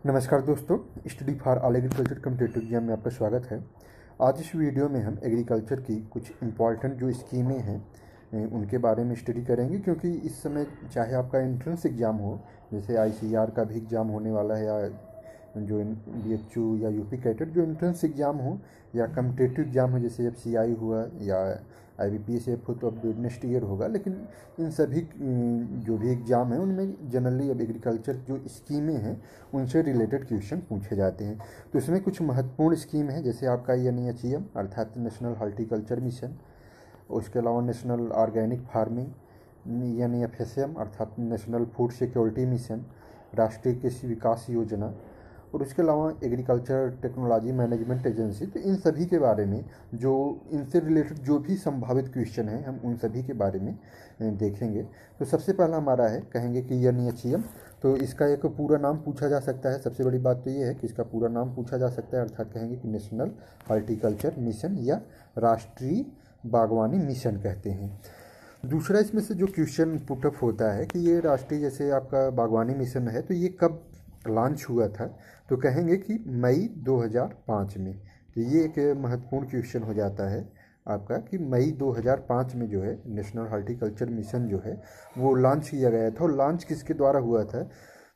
नमस्कार दोस्तों, study for all agriculture competitive exam में आपका स्वागत है। आज इस वीडियो में हम एग्रीकल्चर की कुछ इम्पॉर्टेंट जो स्कीमें हैं उनके बारे में स्टडी करेंगे, क्योंकि इस समय चाहे आपका एंट्रेंस एग्ज़ाम हो, जैसे आईसीआर का भी एग्ज़ाम होने वाला है, या जो बीएचयू या यूपी कैटेट जो एंट्रेंस एग्ज़ाम हो, या कॉम्पिटिटिव एग्ज़ाम हो जैसे एफसीआई हुआ या आईबीपीएस हो, तो अब नेक्स्ट ईयर होगा। लेकिन इन सभी जो भी एग्ज़ाम हैं उनमें जनरली अब एग्रीकल्चर जो स्कीमें हैं उनसे रिलेटेड क्वेश्चन पूछे जाते हैं। तो इसमें कुछ महत्वपूर्ण स्कीम है, जैसे आपका एनएचएम अर्थात नेशनल हॉर्टिकल्चर मिशन, उसके अलावा नेशनल ऑर्गेनिक फार्मिंग एनएफएसएम अर्थात नेशनल फूड सिक्योरिटी मिशन, राष्ट्रीय कृषि विकास योजना, और उसके अलावा एग्रीकल्चर टेक्नोलॉजी मैनेजमेंट एजेंसी। तो इन सभी के बारे में, जो इनसे रिलेटेड जो भी संभावित क्वेश्चन हैं, हम उन सभी के बारे में देखेंगे। तो सबसे पहला हमारा है, कहेंगे कि एनएचएम। तो इसका एक पूरा नाम पूछा जा सकता है। सबसे बड़ी बात तो ये है कि इसका पूरा नाम पूछा जा सकता है, अर्थात कहेंगे कि नेशनल हॉर्टिकल्चर मिशन या राष्ट्रीय बागवानी मिशन कहते हैं। दूसरा इसमें से जो क्वेश्चन पुटअप होता है कि ये राष्ट्रीय जैसे आपका बागवानी मिशन है, तो ये कब लॉन्च हुआ था? तो कहेंगे कि मई 2005 में। तो ये एक महत्वपूर्ण क्वेश्चन हो जाता है आपका कि मई 2005 में जो है नेशनल हॉर्टिकल्चर मिशन जो है वो लॉन्च किया गया था। और लॉन्च किसके द्वारा हुआ था?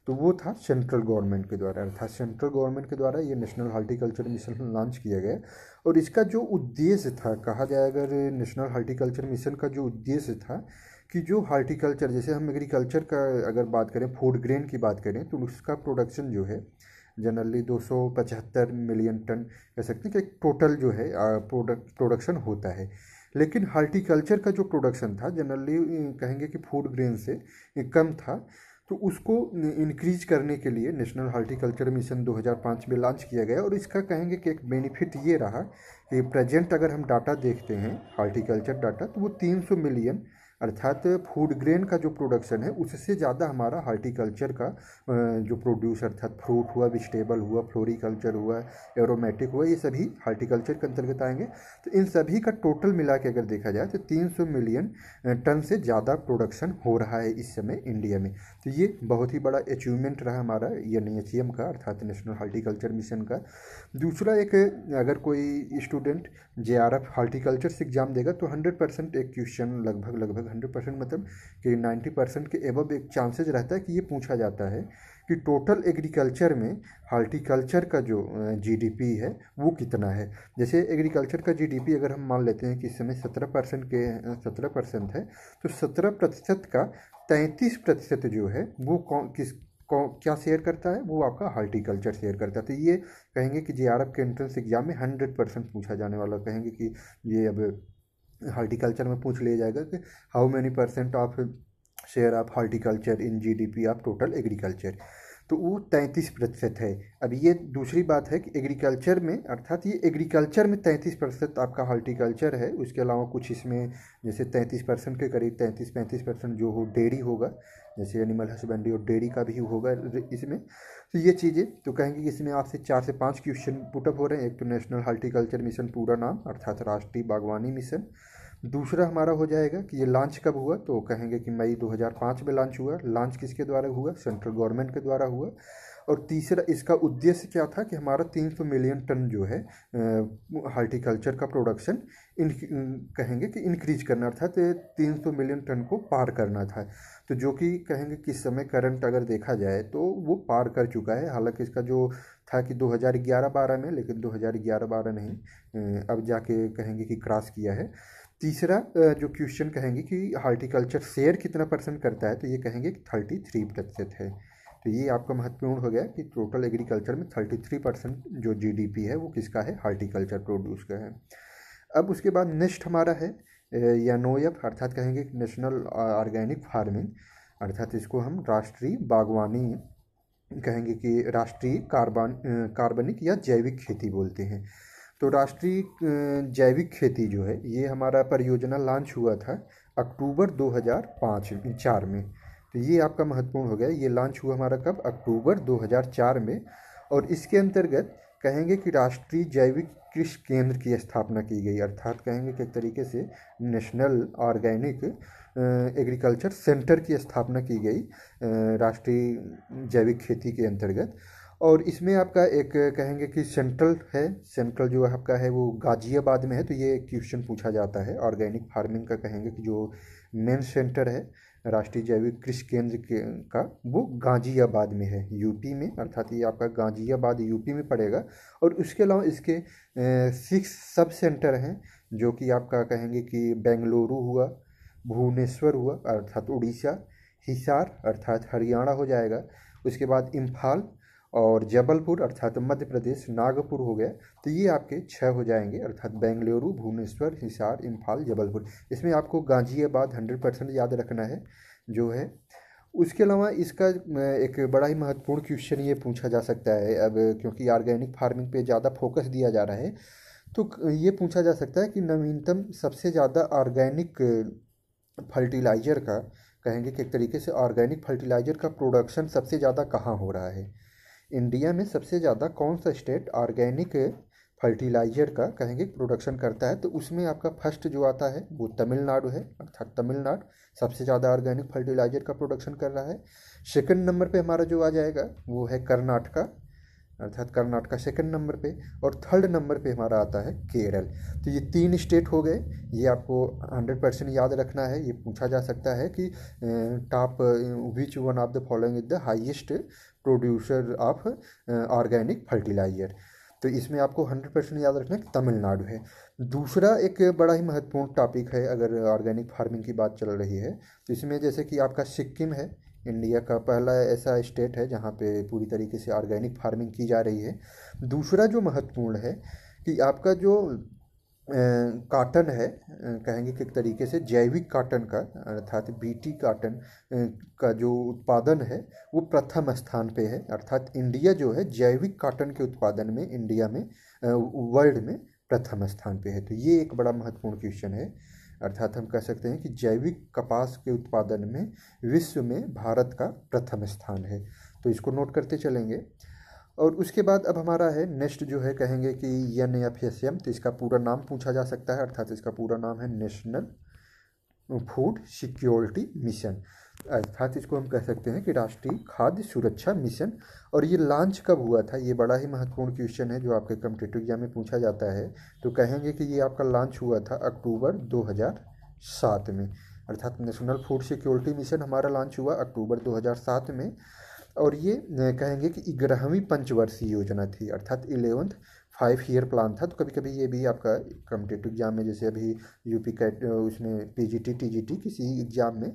तो वो था सेंट्रल गवर्नमेंट के द्वारा, अर्थात सेंट्रल गवर्नमेंट के द्वारा ये नेशनल हॉर्टिकल्चर मिशन लॉन्च किया गया। और इसका जो उद्देश्य था, कहा जाए अगर नेशनल हॉर्टिकल्चर मिशन का जो उद्देश्य था कि जो हॉर्टिकल्चर, जैसे हम एग्रीकल्चर का अगर बात करें, फूड ग्रेन की बात करें, तो उसका प्रोडक्शन जो है जनरली 275 मिलियन टन कह सकते हैं कि टोटल जो है प्रोडक्शन होता है। लेकिन हॉर्टिकल्चर का जो प्रोडक्शन था जनरली कहेंगे कि फूड ग्रेन से कम था। तो उसको इंक्रीज करने के लिए नेशनल हॉर्टिकल्चर मिशन 2005 में लॉन्च किया गया। और इसका कहेंगे कि एक बेनिफिट ये रहा कि प्रेजेंट अगर हम डाटा देखते हैं हार्टिकल्चर डाटा, तो वो 300 मिलियन अर्थात फूड ग्रेन का जो प्रोडक्शन है उससे ज़्यादा हमारा हार्टिकल्चर का जो प्रोड्यूस अर्थात फ्रूट हुआ, वेजिटेबल हुआ, फ्लोरिकल्चर हुआ, एरोमेटिक हुआ, ये सभी हार्टिकल्चर के अंतर्गत आएंगे। तो इन सभी का टोटल मिला के अगर देखा जाए तो 300 मिलियन टन से ज़्यादा प्रोडक्शन हो रहा है इस समय इंडिया में। तो ये बहुत ही बड़ा अचीवमेंट रहा हमारा एनएचएम का अर्थात नेशनल हॉर्टिकल्चर मिशन का। दूसरा एक, अगर कोई स्टूडेंट जेआरएफ हॉर्टिकल्चर से एग्जाम देगा तो 100% एक क्वेश्चन लगभग 100% मतलब कि 90% के एबव एक चांसेस रहता है कि ये पूछा जाता है कि टोटल एग्रीकल्चर में हॉर्टिकल्चर का जो जीडीपी है वो कितना है। जैसे एग्रीकल्चर का जीडीपी अगर हम मान लेते हैं कि इस समय 17% है, तो 17% का 33% जो है वो क्या शेयर करता है? वो आपका हॉर्टिकल्चर शेयर करता है। तो ये कहेंगे कि जेआरएफ के एंट्रेंस एग्जाम में 100% पूछा जाने वाला, कहेंगे कि ये अब हॉर्टिकल्चर में पूछ लिया जाएगा कि how many percent of share of horticulture in GDP of total agriculture. तो वो 33% है। अब ये दूसरी बात है कि एग्रीकल्चर में, अर्थात ये एग्रीकल्चर में 33% आपका हॉर्टिकल्चर है। उसके अलावा कुछ इसमें जैसे 33% के करीब 33-35% जो हो डेयरी होगा, जैसे एनिमल हस्बेंड्री और डेयरी का भी होगा इसमें। तो ये चीज़ें तो कहेंगे कि इसमें आपसे 4 से 5 क्वेश्चन पुटअप हो रहे हैं। एक तो नेशनल हॉर्टिकल्चर मिशन पूरा नाम अर्थात राष्ट्रीय बागवानी मिशन। दूसरा हमारा हो जाएगा कि ये लॉन्च कब हुआ, तो कहेंगे कि मई 2005 में लॉन्च हुआ। लॉन्च किसके द्वारा हुआ? सेंट्रल गवर्नमेंट के द्वारा हुआ। और तीसरा इसका उद्देश्य क्या था कि हमारा 300 मिलियन टन जो है हॉर्टिकल्चर का प्रोडक्शन कहेंगे कि इंक्रीज करना, अर्थात 300 मिलियन टन को पार करना था। तो जो कि कहेंगे कि इस समय करंट अगर देखा जाए तो वो पार कर चुका है। हालांकि इसका जो था कि 2011-12 में, लेकिन 2011-12 नहीं, अब जाके कहेंगे कि क्रॉस किया है। तीसरा जो क्वेश्चन कहेंगे कि हॉर्टिकल्चर शेयर कितना परसेंट करता है, तो ये कहेंगे कि 33% है। तो ये आपका महत्वपूर्ण हो गया कि टोटल एग्रीकल्चर में 33% जो जीडीपी है वो किसका है? हॉर्टिकल्चर प्रोड्यूस का है। अब उसके बाद नेक्स्ट हमारा है एनओएफ अर्थात कहेंगे नेशनल ऑर्गेनिक फार्मिंग, अर्थात इसको हम राष्ट्रीय बागवानी कहेंगे कि राष्ट्रीय कार्बनिक या जैविक खेती बोलते हैं। तो राष्ट्रीय जैविक खेती जो है ये हमारा परियोजना लॉन्च हुआ था अक्टूबर 2004 में। तो ये आपका महत्वपूर्ण हो गया। ये लॉन्च हुआ हमारा कब? अक्टूबर 2004 में। और इसके अंतर्गत कहेंगे कि राष्ट्रीय जैविक कृषि केंद्र की स्थापना की गई, अर्थात कहेंगे कि एक तरीके से नेशनल ऑर्गेनिक एग्रीकल्चर सेंटर की स्थापना की गई राष्ट्रीय जैविक खेती के अंतर्गत। और इसमें आपका एक कहेंगे कि सेंट्रल है, सेंट्रल जो आपका है वो गाज़ियाबाद में है। तो ये क्वेश्चन पूछा जाता है ऑर्गेनिक फार्मिंग का, कहेंगे कि जो मेन सेंटर है राष्ट्रीय जैविक कृषि केंद्र का वो गाज़ियाबाद में है, यूपी में, अर्थात ये आपका गाज़ियाबाद यूपी में पड़ेगा। और उसके अलावा इसके 6 सब सेंटर हैं, जो कि आपका कहेंगे कि बेंगलुरु हुआ, भुवनेश्वर हुआ अर्थात उड़ीसा, हिसार अर्थात हरियाणा हो जाएगा, उसके बाद इम्फाल और जबलपुर अर्थात मध्य प्रदेश, नागपुर हो गया। तो ये आपके 6 हो जाएंगे, अर्थात बेंगलुरु, भुवनेश्वर, हिसार, इम्फाल, जबलपुर। इसमें आपको गाज़ियाबाद 100% याद रखना है जो है। उसके अलावा इसका एक बड़ा ही महत्वपूर्ण क्वेश्चन ये पूछा जा सकता है, अब क्योंकि ऑर्गेनिक फार्मिंग पे ज़्यादा फोकस दिया जा रहा है, तो ये पूछा जा सकता है कि नवीनतम सबसे ज़्यादा ऑर्गेनिक फर्टिलाइज़र का, कहेंगे कि एक तरीके से ऑर्गेनिक फर्टिलाइज़र का प्रोडक्शन सबसे ज़्यादा कहाँ हो रहा है, इंडिया में सबसे ज़्यादा कौन सा स्टेट ऑर्गेनिक फर्टिलाइज़र का कहेंगे प्रोडक्शन करता है। तो उसमें आपका फर्स्ट जो आता है वो तमिलनाडु है, अर्थात तमिलनाडु सबसे ज़्यादा ऑर्गेनिक फर्टिलाइज़र का प्रोडक्शन कर रहा है। सेकंड नंबर पे हमारा जो आ जाएगा वो है कर्नाटका, अर्थात कर्नाटका सेकंड नंबर पे। और थर्ड नंबर पे हमारा आता है केरल। तो ये 3 स्टेट हो गए, ये आपको 100% याद रखना है। ये पूछा जा सकता है कि top which one of the following is the highest producer of organic fertiliser. तो इसमें आपको 100% याद रखना है कि तमिलनाडु है। दूसरा एक बड़ा ही महत्वपूर्ण टॉपिक है, अगर ऑर्गेनिक फार्मिंग की बात चल रही है तो इसमें जैसे कि आपका सिक्किम है, इंडिया का पहला ऐसा स्टेट है जहाँ पे पूरी तरीके से ऑर्गेनिक फार्मिंग की जा रही है। दूसरा जो महत्वपूर्ण है कि आपका जो काटन है, कहेंगे कि एक तरीके से जैविक काटन का, अर्थात बीटी काटन का जो उत्पादन है वो प्रथम स्थान पे है। अर्थात इंडिया जो है जैविक काटन के उत्पादन में इंडिया में वर्ल्ड में प्रथम स्थान पे है। तो ये एक बड़ा महत्वपूर्ण क्वेश्चन है, अर्थात हम कह सकते हैं कि जैविक कपास के उत्पादन में विश्व में भारत का प्रथम स्थान है। तो इसको नोट करते चलेंगे। और उसके बाद अब हमारा है नेक्स्ट जो है, कहेंगे कि NFSM। तो इसका पूरा नाम पूछा जा सकता है, अर्थात इसका पूरा नाम है नेशनल फूड सिक्योरिटी मिशन, अर्थात इसको हम कह सकते हैं कि राष्ट्रीय खाद्य सुरक्षा मिशन। और ये लॉन्च कब हुआ था, ये बड़ा ही महत्वपूर्ण क्वेश्चन है जो आपके कॉम्पिटिटिव एग्जाम में पूछा जाता है। तो कहेंगे कि ये आपका लॉन्च हुआ था अक्टूबर 2007 में, अर्थात नेशनल फूड सिक्योरिटी मिशन हमारा लॉन्च हुआ अक्टूबर 2007 में। और ये कहेंगे कि 11वीं पंचवर्षीय योजना थी, अर्थात 11th 5 ईयर प्लान था। तो कभी कभी ये भी आपका कॉम्पिटिटिव एग्जाम में, जैसे अभी यूपी कैट उसमें PGT TGT किसी एग्जाम में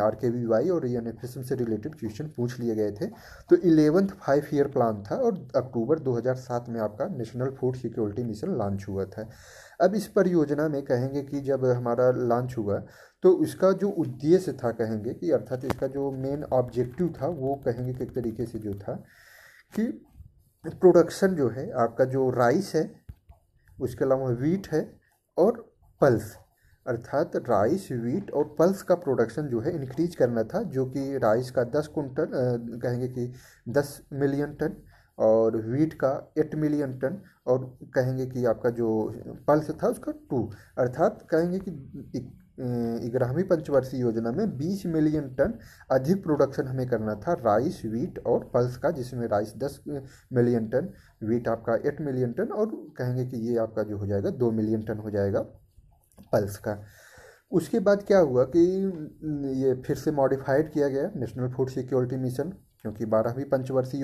RKVY और NFSM से रिलेटेड क्वेश्चन पूछ लिए गए थे। तो 11th 5 ईयर प्लान था और अक्टूबर 2007 में आपका national food security mission launch हुआ था। अब इस परियोजना में कहेंगे कि जब हमारा लॉन्च हुआ तो इसका जो उद्देश्य था, कहेंगे कि अर्थात इसका जो मेन ऑब्जेक्टिव था वो कहेंगे कि एक तरीके से जो था कि प्रोडक्शन जो है आपका जो राइस है, उसके अलावा वीट है और पल्स, अर्थात राइस, वीट और पल्स का प्रोडक्शन जो है इंक्रीज करना था। जो कि राइस का 10 कुंटल कहेंगे कि 10 मिलियन टन और वीट का 8 मिलियन टन, और कहेंगे कि आपका जो पल्स था उसका 2, अर्थात कहेंगे कि 11वीं पंचवर्षीय योजना में 20 मिलियन टन अधिक प्रोडक्शन हमें करना था राइस, वीट और पल्स का, जिसमें राइस 10 मिलियन टन, वीट आपका 8 मिलियन टन और कहेंगे कि ये आपका जो हो जाएगा 2 मिलियन टन हो जाएगा पल्स का। उसके बाद क्या हुआ कि ये फिर से मॉडिफाइड किया गया नेशनल फूड सिक्योरिटी मिशन, क्योंकि 12वीं पंचवर्षीय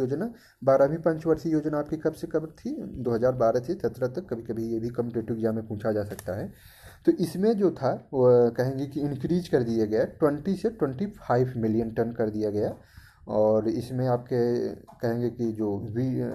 योजना आपकी कब से कब थी, 2012 से 2017 तक। कभी कभी ये भी कॉम्पिटिटिव एग्जाम में पूछा जा सकता है। तो इसमें जो था वो कहेंगे कि इंक्रीज कर दिया गया, 20 से 25 मिलियन टन कर दिया गया। और इसमें आपके कहेंगे कि जो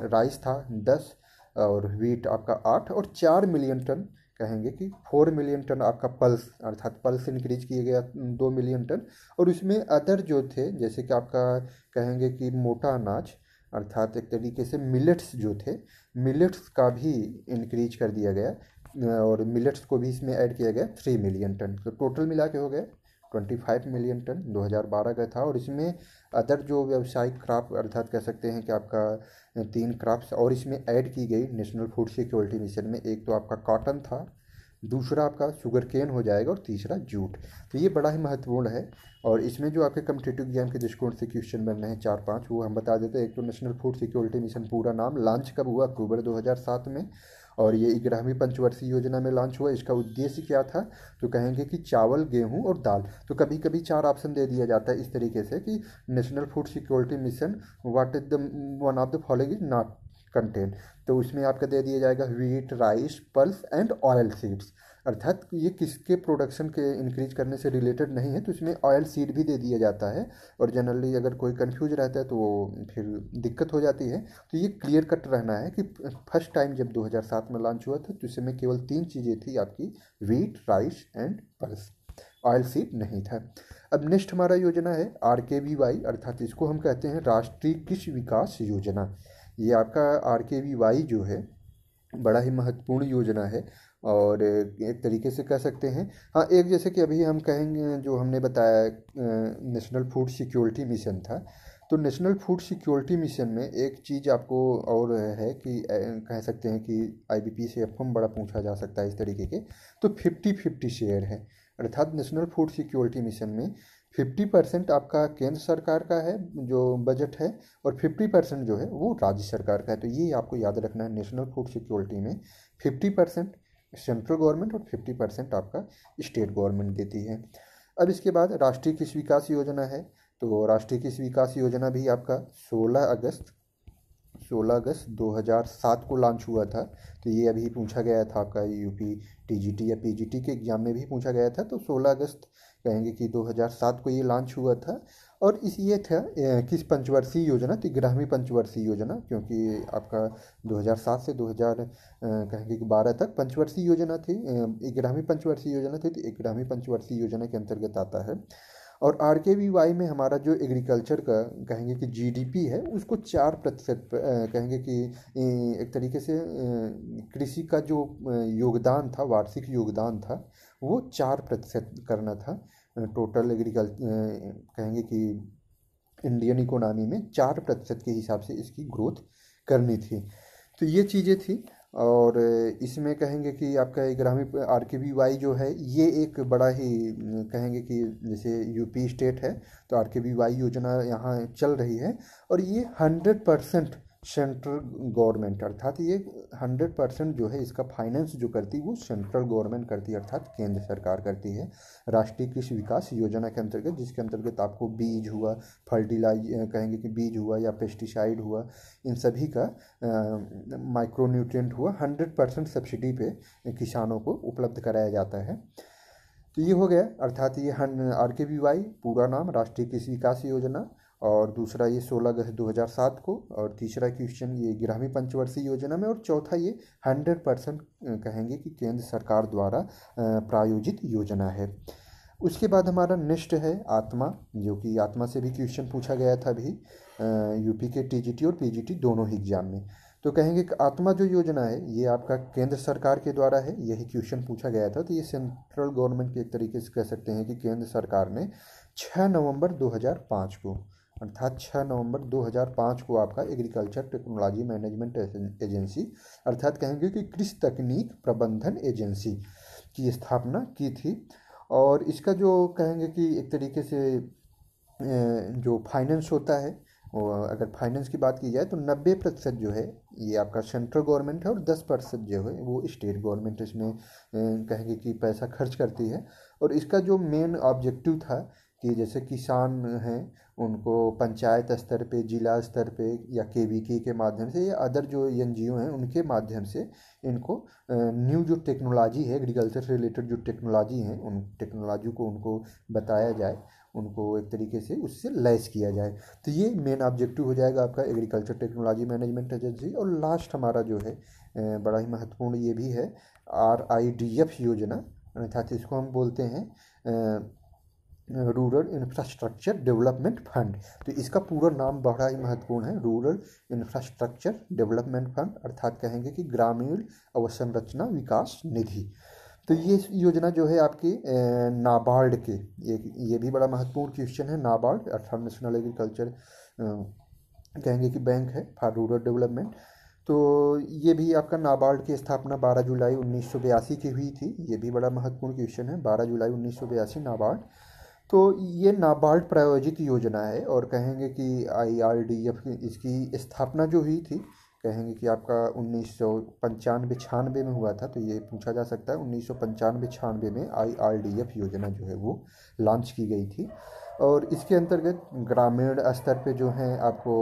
राइस था 10 और वीट आपका 8 और 4 मिलियन टन, कहेंगे कि 4 मिलियन टन आपका पल्स, अर्थात पल्स इंक्रीज किया गया 2 मिलियन टन। और उसमें अदर जो थे, जैसे कि आपका कहेंगे कि मोटा अनाज, अर्थात एक तरीके से मिलेट्स जो थे, मिलेट्स का भी इंक्रीज कर दिया गया और मिलेट्स को भी इसमें ऐड किया गया 3 मिलियन टन। तो टोटल मिला के हो गया 25 मिलियन टन 2012 का था। और इसमें अदर जो व्यावसायिक क्रॉप, अर्थात कह सकते हैं कि आपका 3 क्रॉप्स और इसमें ऐड की गई नेशनल फूड सिक्योरिटी मिशन में। एक तो आपका कॉटन था, दूसरा आपका शुगर केन हो जाएगा और तीसरा जूट। तो ये बड़ा ही महत्वपूर्ण है। और इसमें जो आपके कम्पिटेटिव एग्जाम के दृष्टिकोण से क्वेश्चन बन रहे हैं 4-5, वो हम बता देते हैं। एक तो नेशनल फूड सिक्योरिटी मिशन पूरा नाम, लॉन्च कब हुआ, अक्टूबर 2007 में, और ये 11वीं पंचवर्षीय योजना में लॉन्च हुआ। इसका उद्देश्य क्या था, तो कहेंगे कि चावल, गेहूं और दाल। तो कभी कभी 4 ऑप्शन दे दिया जाता है इस तरीके से कि national food security mission what is the one of the following is not content. तो उसमें आपका दे दिया जाएगा wheat, rice, pulse and oil seeds, अर्थात ये किसके प्रोडक्शन के इंक्रीज करने से रिलेटेड नहीं है, तो इसमें ऑयल सीड भी दे दिया जाता है। और जनरली अगर कोई कंफ्यूज रहता है तो वो फिर दिक्कत हो जाती है। तो ये क्लियर कट रहना है कि फर्स्ट टाइम जब 2007 में लॉन्च हुआ था तो इसमें केवल 3 चीज़ें थी आपकी, wheat, rice and pulse, oil seed नहीं था। अब नेक्स्ट हमारा योजना है RKVY, अर्थात इसको हम कहते हैं राष्ट्रीय कृषि विकास योजना। ये आपका RKVY जो है बड़ा ही महत्वपूर्ण योजना है। और एक तरीके से कह सकते हैं, हाँ, एक जैसे कि अभी हम कहेंगे जो हमने बताया नेशनल फूड सिक्योरिटी मिशन था, तो नेशनल फूड सिक्योरिटी मिशन में एक चीज़ आपको और है कि कह सकते हैं कि IBP से एफएम बड़ा पूछा जा सकता है इस तरीके के। तो 50-50 शेयर है, अर्थात नेशनल फूड सिक्योरिटी मिशन में 50% आपका केंद्र सरकार का है जो बजट है, और 50% जो है वो राज्य सरकार का है। तो ये आपको याद रखना है, नेशनल फूड सिक्योरिटी में 50% सेंट्रल गवर्नमेंट और 50% आपका स्टेट गवर्नमेंट देती है। अब इसके बाद राष्ट्रीय कृषि विकास योजना है। तो राष्ट्रीय कृषि विकास योजना भी आपका 16 अगस्त 2007 को लॉन्च हुआ था। तो ये अभी पूछा गया था आपका UP TGT या PGT के एग्जाम में भी पूछा गया था। तो 16 अगस्त कहेंगे कि 2007 को ये लॉन्च हुआ था। और इस ये था किस पंचवर्षीय योजना, तो 11वीं पंचवर्षीय योजना, क्योंकि आपका 2007 से 2000 कहेंगे कि 12 तक पंचवर्षीय योजना थी, 11वीं पंचवर्षीय योजना थी, तो 11वीं पंचवर्षीय योजना के अंतर्गत आता है। और RKVY में हमारा जो एग्रीकल्चर का कहेंगे कि GDP है उसको 4% कहेंगे कि एक तरीके से कृषि का जो योगदान था, वार्षिक योगदान था, वो 4% करना था। टोटल कहेंगे कि इंडियन इकोनॉमी में 4% के हिसाब से इसकी ग्रोथ करनी थी। तो ये चीज़ें थी। और इसमें कहेंगे कि आपका 11वीं RKVY जो है ये एक बड़ा ही कहेंगे कि जैसे UP स्टेट है तो RKVY योजना यहाँ चल रही है। और ये 100% सेंट्रल गवर्नमेंट, अर्थात ये 100% जो है इसका फाइनेंस जो करती है वो सेंट्रल गवर्नमेंट करती है, अर्थात केंद्र सरकार करती है। राष्ट्रीय कृषि विकास योजना के अंतर्गत, जिसके अंतर्गत आपको बीज हुआ, फर्टिलाइज कहेंगे कि बीज हुआ या पेस्टिसाइड हुआ, इन सभी का माइक्रो न्यूट्रिएंट हुआ 100% सब्सिडी पे किसानों को उपलब्ध कराया जाता है। तो ये हो गया, अर्थात ये RKVY पूरा नाम राष्ट्रीय कृषि विकास योजना। और दूसरा ये 16 अगस्त 2007 को, और तीसरा क्वेश्चन ये 11वीं पंचवर्षीय योजना में, और चौथा ये 100% कहेंगे कि केंद्र सरकार द्वारा प्रायोजित योजना है। उसके बाद हमारा नेक्स्ट है आत्मा, जो कि आत्मा से भी क्वेश्चन पूछा गया था अभी UP के TGT और PGT दोनों ही एग्जाम में। तो कहेंगे कि आत्मा जो योजना है ये आपका केंद्र सरकार के द्वारा है, यही क्वेश्चन पूछा गया था। तो ये सेंट्रल गवर्नमेंट के एक तरीके से कह सकते हैं कि केंद्र सरकार ने 6 नवंबर 2005 को, अर्थात 6 नवंबर 2005 को आपका एग्रीकल्चर टेक्नोलॉजी मैनेजमेंट एजेंसी, अर्थात कहेंगे कि कृषि तकनीक प्रबंधन एजेंसी की स्थापना की थी। और इसका जो कहेंगे कि एक तरीके से जो फाइनेंस होता है, और अगर फाइनेंस की बात की जाए तो 90% जो है ये आपका सेंट्रल गवर्नमेंट है, और 10% जो है वो स्टेट गवर्नमेंट इसमें कहेंगे कि पैसा खर्च करती है। और इसका जो मेन ऑब्जेक्टिव था कि जैसे किसान हैं उनको पंचायत स्तर पे, जिला स्तर पे, या KVK के माध्यम से, या अदर जो NGO हैं उनके माध्यम से इनको न्यू जो टेक्नोलॉजी है, एग्रीकल्चर से रिलेटेड जो टेक्नोलॉजी हैं उन टेक्नोलॉजी को उनको बताया जाए, उनको एक तरीके से उससे लैस किया जाए। तो ये मेन ऑब्जेक्टिव हो जाएगा आपका एग्रीकल्चर टेक्नोलॉजी मैनेजमेंट एजेंसी। और लास्ट हमारा जो है बड़ा ही महत्वपूर्ण ये भी है RIDF योजना, अर्थात इसको हम बोलते हैं रूरल इंफ्रास्ट्रक्चर डेवलपमेंट फंड। तो इसका पूरा नाम बड़ा ही महत्वपूर्ण है, रूरल इंफ्रास्ट्रक्चर डेवलपमेंट फंड, अर्थात कहेंगे कि ग्रामीण अवसंरचना विकास निधि। तो ये योजना जो है आपकी नाबार्ड के, ये भी बड़ा महत्वपूर्ण क्वेश्चन है। नाबार्ड अर्थात नेशनल एग्रीकल्चर कहेंगे कि बैंक है फॉर रूरल डेवलपमेंट। तो ये भी आपका नाबार्ड की स्थापना 12 जुलाई 1982 की हुई थी। ये भी बड़ा महत्वपूर्ण क्वेश्चन है, 12 जुलाई 1982 नाबार्ड। तो ये नाबार्ड प्रायोजित योजना है और कहेंगे कि IRDF की इसकी स्थापना जो हुई थी, कहेंगे कि आपका 1995-96 में हुआ था। तो ये पूछा जा सकता है 1995-96 में IRDF योजना जो है वो लॉन्च की गई थी। और इसके अंतर्गत ग्रामीण स्तर पे जो हैं आपको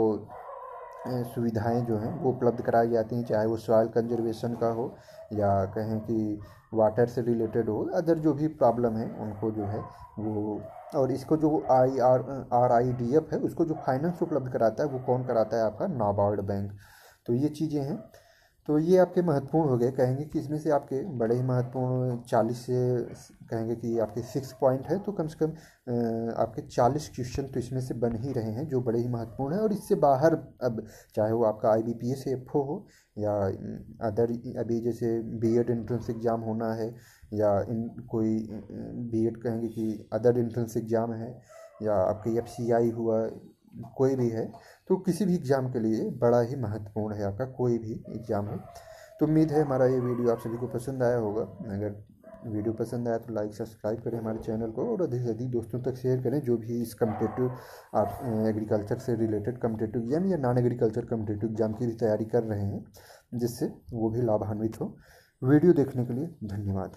सुविधाएं जो हैं वो उपलब्ध कराई जाती हैं, चाहे वो सॉइल कंजर्वेशन का हो या कहें कि वाटर से रिलेटेड हो, अदर जो भी प्रॉब्लम है उनको जो है वो। और इसको जो RIDF है उसको जो फाइनेंस उपलब्ध कराता है वो कौन कराता है? आपका नाबार्ड बैंक। तो ये चीज़ें हैं। तो ये आपके महत्वपूर्ण हो गए, कहेंगे कि इसमें से आपके बड़े ही महत्वपूर्ण 40 से कहेंगे कि आपके 6 पॉइंट है, तो कम से कम आपके 40 क्वेश्चन तो इसमें से बन ही रहे हैं जो बड़े ही महत्वपूर्ण है। और इससे बाहर अब चाहे वो आपका IBPS FO हो या अदर, अभी जैसे BEd एंट्रेंस एग्ज़ाम होना है या कोई BEd कहेंगे कि अदर एंट्रेंस एग्ज़ाम है या आपके FCI हुआ, कोई भी है, तो किसी भी एग्ज़ाम के लिए बड़ा ही महत्वपूर्ण है आपका कोई भी एग्ज़ाम है। तो उम्मीद है हमारा ये वीडियो आप सभी को पसंद आया होगा। अगर वीडियो पसंद आया तो लाइक सब्सक्राइब करें हमारे चैनल को और अधिक से अधिक दोस्तों तक शेयर करें जो भी इस कम्पिटिटिव आप एग्रीकल्चर से रिलेटेड कम्पिटिटिव एग्जाम या नॉन एग्रीकल्चर कम्पिटिटिव एग्जाम की भी तैयारी कर रहे हैं, जिससे वो भी लाभान्वित हो। वीडियो देखने के लिए धन्यवाद।